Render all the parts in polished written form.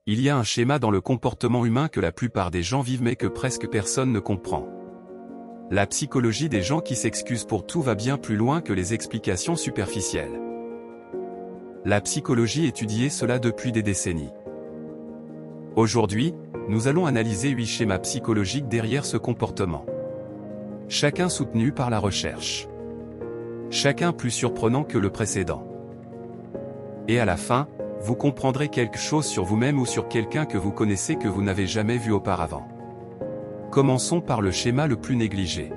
Il y a un schéma dans le comportement humain que la plupart des gens vivent mais que presque personne ne comprend. La psychologie des gens qui s'excusent pour tout va bien plus loin que les explications superficielles. La psychologie étudie cela depuis des décennies. Aujourd'hui, nous allons analyser 8 schémas psychologiques derrière ce comportement. Chacun soutenu par la recherche. Chacun plus surprenant que le précédent. Et à la fin, vous comprendrez quelque chose sur vous-même ou sur quelqu'un que vous connaissez que vous n'avez jamais vu auparavant. Commençons par le schéma le plus négligé.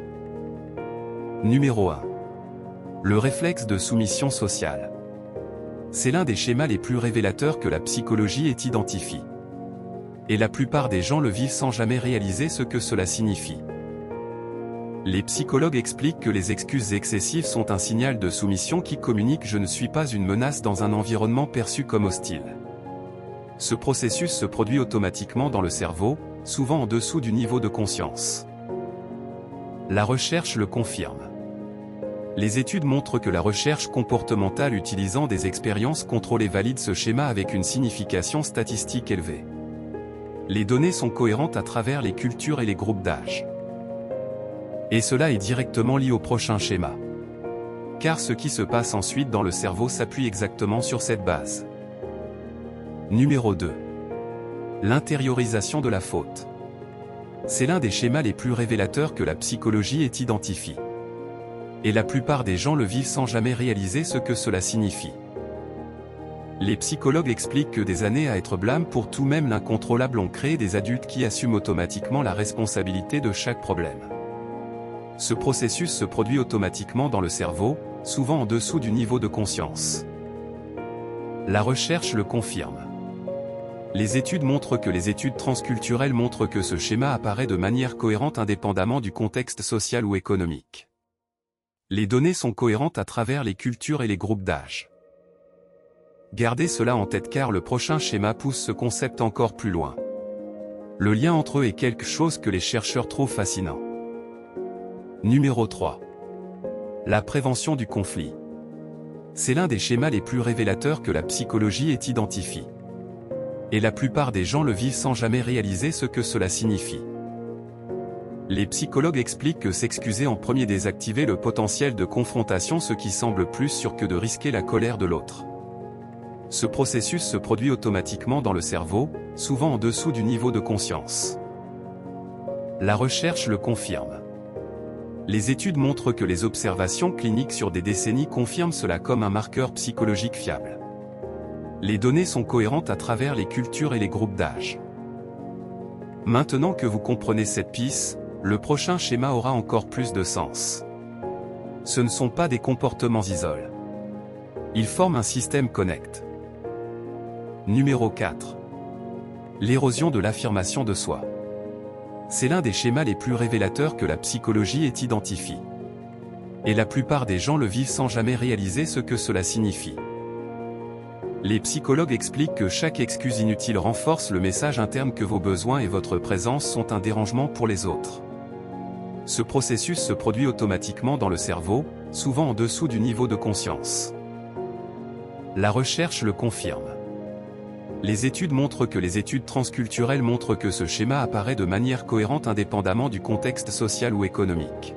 Numéro 1. Le réflexe de soumission sociale. C'est l'un des schémas les plus révélateurs que la psychologie ait identifié. Et la plupart des gens le vivent sans jamais réaliser ce que cela signifie. Les psychologues expliquent que les excuses excessives sont un signal de soumission qui communique « je ne suis pas une menace dans un environnement perçu comme hostile ». Ce processus se produit automatiquement dans le cerveau, souvent en dessous du niveau de conscience. La recherche le confirme. Les études montrent que la recherche comportementale utilisant des expériences contrôlées valide ce schéma avec une signification statistique élevée. Les données sont cohérentes à travers les cultures et les groupes d'âge. Et cela est directement lié au prochain schéma. Car ce qui se passe ensuite dans le cerveau s'appuie exactement sur cette base. Numéro 2. L'intériorisation de la faute. C'est l'un des schémas les plus révélateurs que la psychologie ait identifié. Et la plupart des gens le vivent sans jamais réaliser ce que cela signifie. Les psychologues expliquent que des années à être blâme pour tout même l'incontrôlable ont créé des adultes qui assument automatiquement la responsabilité de chaque problème. Ce processus se produit automatiquement dans le cerveau, souvent en dessous du niveau de conscience. La recherche le confirme. Les études montrent que les études transculturelles montrent que ce schéma apparaît de manière cohérente indépendamment du contexte social ou économique. Les données sont cohérentes à travers les cultures et les groupes d'âge. Gardez cela en tête car le prochain schéma pousse ce concept encore plus loin. Le lien entre eux est quelque chose que les chercheurs trouvent fascinant. Numéro 3. La prévention du conflit. C'est l'un des schémas les plus révélateurs que la psychologie ait identifié. Et la plupart des gens le vivent sans jamais réaliser ce que cela signifie. Les psychologues expliquent que s'excuser en premier désactive le potentiel de confrontation, ce qui semble plus sûr que de risquer la colère de l'autre. Ce processus se produit automatiquement dans le cerveau, souvent en dessous du niveau de conscience. La recherche le confirme. Les études montrent que les observations cliniques sur des décennies confirment cela comme un marqueur psychologique fiable. Les données sont cohérentes à travers les cultures et les groupes d'âge. Maintenant que vous comprenez cette piste, le prochain schéma aura encore plus de sens. Ce ne sont pas des comportements isolés. Ils forment un système connect. Numéro 4. L'érosion de l'affirmation de soi. C'est l'un des schémas les plus révélateurs que la psychologie ait identifié. Et la plupart des gens le vivent sans jamais réaliser ce que cela signifie. Les psychologues expliquent que chaque excuse inutile renforce le message interne que vos besoins et votre présence sont un dérangement pour les autres. Ce processus se produit automatiquement dans le cerveau, souvent en dessous du niveau de conscience. La recherche le confirme. Les études montrent que les études transculturelles montrent que ce schéma apparaît de manière cohérente indépendamment du contexte social ou économique.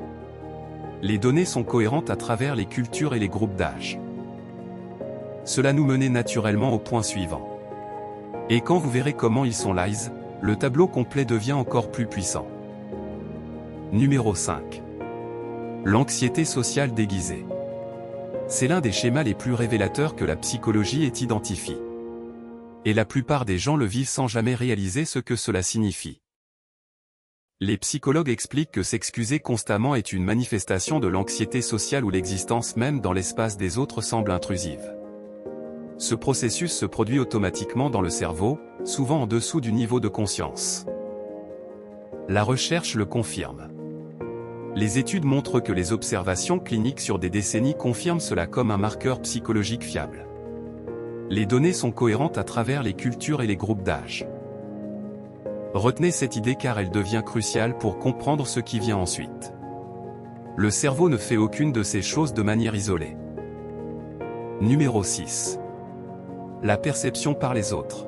Les données sont cohérentes à travers les cultures et les groupes d'âge. Cela nous menait naturellement au point suivant. Et quand vous verrez comment ils sont lies, le tableau complet devient encore plus puissant. Numéro 5. L'anxiété sociale déguisée. C'est l'un des schémas les plus révélateurs que la psychologie ait identifié. Et la plupart des gens le vivent sans jamais réaliser ce que cela signifie. Les psychologues expliquent que s'excuser constamment est une manifestation de l'anxiété sociale où l'existence même dans l'espace des autres semble intrusive. Ce processus se produit automatiquement dans le cerveau, souvent en dessous du niveau de conscience. La recherche le confirme. Les études montrent que les observations cliniques sur des décennies confirment cela comme un marqueur psychologique fiable. Les données sont cohérentes à travers les cultures et les groupes d'âge. Retenez cette idée car elle devient cruciale pour comprendre ce qui vient ensuite. Le cerveau ne fait aucune de ces choses de manière isolée. Numéro 6. La perception par les autres.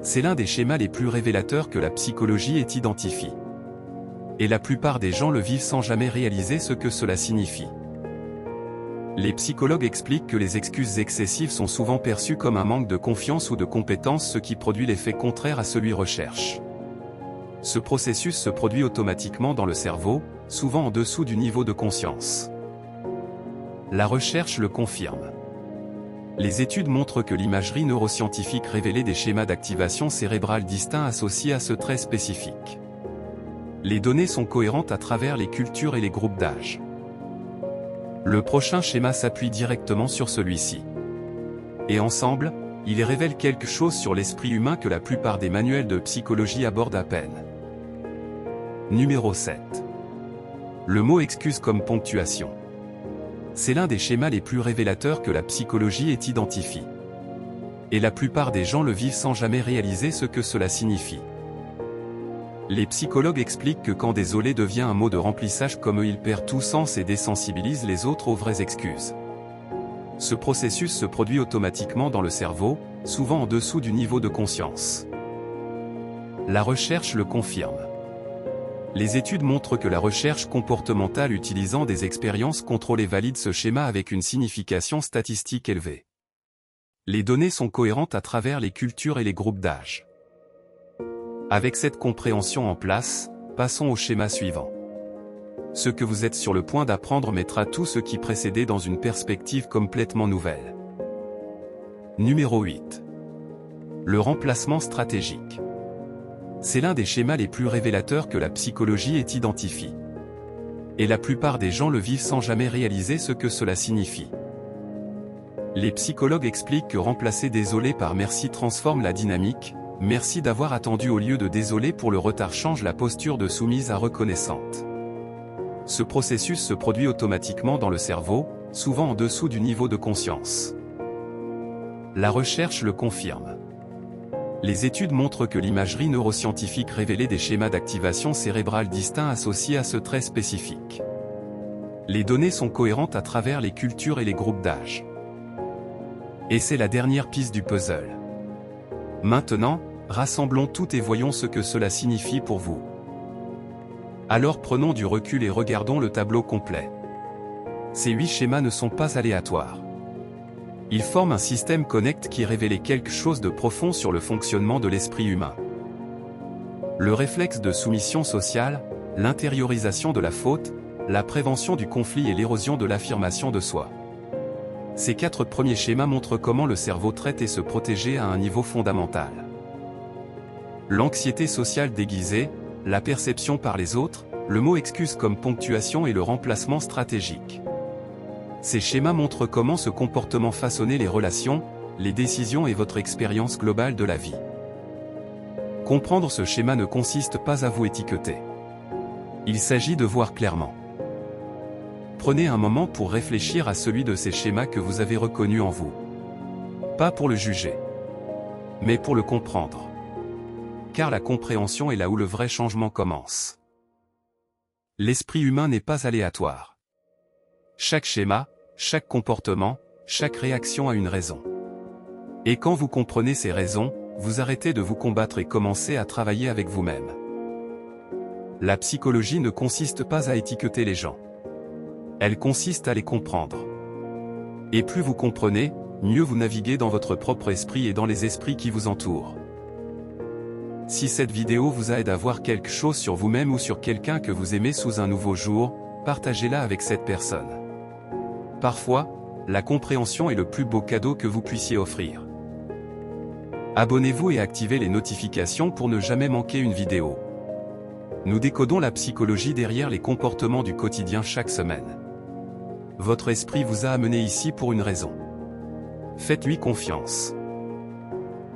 C'est l'un des schémas les plus révélateurs que la psychologie ait identifié. Et la plupart des gens le vivent sans jamais réaliser ce que cela signifie. Les psychologues expliquent que les excuses excessives sont souvent perçues comme un manque de confiance ou de compétence, ce qui produit l'effet contraire à celui recherché. Ce processus se produit automatiquement dans le cerveau, souvent en dessous du niveau de conscience. La recherche le confirme. Les études montrent que l'imagerie neuroscientifique révélait des schémas d'activation cérébrale distincts associés à ce trait spécifique. Les données sont cohérentes à travers les cultures et les groupes d'âge. Le prochain schéma s'appuie directement sur celui-ci. Et ensemble, ils révèlent quelque chose sur l'esprit humain que la plupart des manuels de psychologie abordent à peine. Numéro 7. Le mot excuse comme ponctuation. C'est l'un des schémas les plus révélateurs que la psychologie ait identifié. Et la plupart des gens le vivent sans jamais réaliser ce que cela signifie. Les psychologues expliquent que quand désolé devient un mot de remplissage comme il perd tout sens et désensibilise les autres aux vraies excuses. Ce processus se produit automatiquement dans le cerveau, souvent en dessous du niveau de conscience. La recherche le confirme. Les études montrent que la recherche comportementale utilisant des expériences contrôlées valide ce schéma avec une signification statistique élevée. Les données sont cohérentes à travers les cultures et les groupes d'âge. Avec cette compréhension en place, passons au schéma suivant. Ce que vous êtes sur le point d'apprendre mettra tout ce qui précédait dans une perspective complètement nouvelle. Numéro 8. Le remplacement stratégique. C'est l'un des schémas les plus révélateurs que la psychologie ait identifié. Et la plupart des gens le vivent sans jamais réaliser ce que cela signifie. Les psychologues expliquent que remplacer désolé par merci transforme la dynamique. Merci d'avoir attendu au lieu de désolé pour le retard change la posture de soumise à reconnaissante. Ce processus se produit automatiquement dans le cerveau, souvent en dessous du niveau de conscience. La recherche le confirme. Les études montrent que l'imagerie neuroscientifique révélait des schémas d'activation cérébrale distincts associés à ce trait spécifique. Les données sont cohérentes à travers les cultures et les groupes d'âge. Et c'est la dernière piste du puzzle. Maintenant, rassemblons tout et voyons ce que cela signifie pour vous. Alors prenons du recul et regardons le tableau complet. Ces 8 schémas ne sont pas aléatoires. Ils forment un système connecté qui révélait quelque chose de profond sur le fonctionnement de l'esprit humain. Le réflexe de soumission sociale, l'intériorisation de la faute, la prévention du conflit et l'érosion de l'affirmation de soi. Ces 4 premiers schémas montrent comment le cerveau traite et se protéger à un niveau fondamental. L'anxiété sociale déguisée, la perception par les autres, le mot excuse comme ponctuation et le remplacement stratégique. Ces schémas montrent comment ce comportement façonnait les relations, les décisions et votre expérience globale de la vie. Comprendre ce schéma ne consiste pas à vous étiqueter. Il s'agit de voir clairement. Prenez un moment pour réfléchir à celui de ces schémas que vous avez reconnus en vous. Pas pour le juger, mais pour le comprendre. Car la compréhension est là où le vrai changement commence. L'esprit humain n'est pas aléatoire. Chaque schéma, chaque comportement, chaque réaction a une raison. Et quand vous comprenez ces raisons, vous arrêtez de vous combattre et commencez à travailler avec vous-même. La psychologie ne consiste pas à étiqueter les gens. Elle consiste à les comprendre. Et plus vous comprenez, mieux vous naviguez dans votre propre esprit et dans les esprits qui vous entourent. Si cette vidéo vous aide à voir quelque chose sur vous-même ou sur quelqu'un que vous aimez sous un nouveau jour, partagez-la avec cette personne. Parfois, la compréhension est le plus beau cadeau que vous puissiez offrir. Abonnez-vous et activez les notifications pour ne jamais manquer une vidéo. Nous décodons la psychologie derrière les comportements du quotidien chaque semaine. Votre esprit vous a amené ici pour une raison. Faites-lui confiance.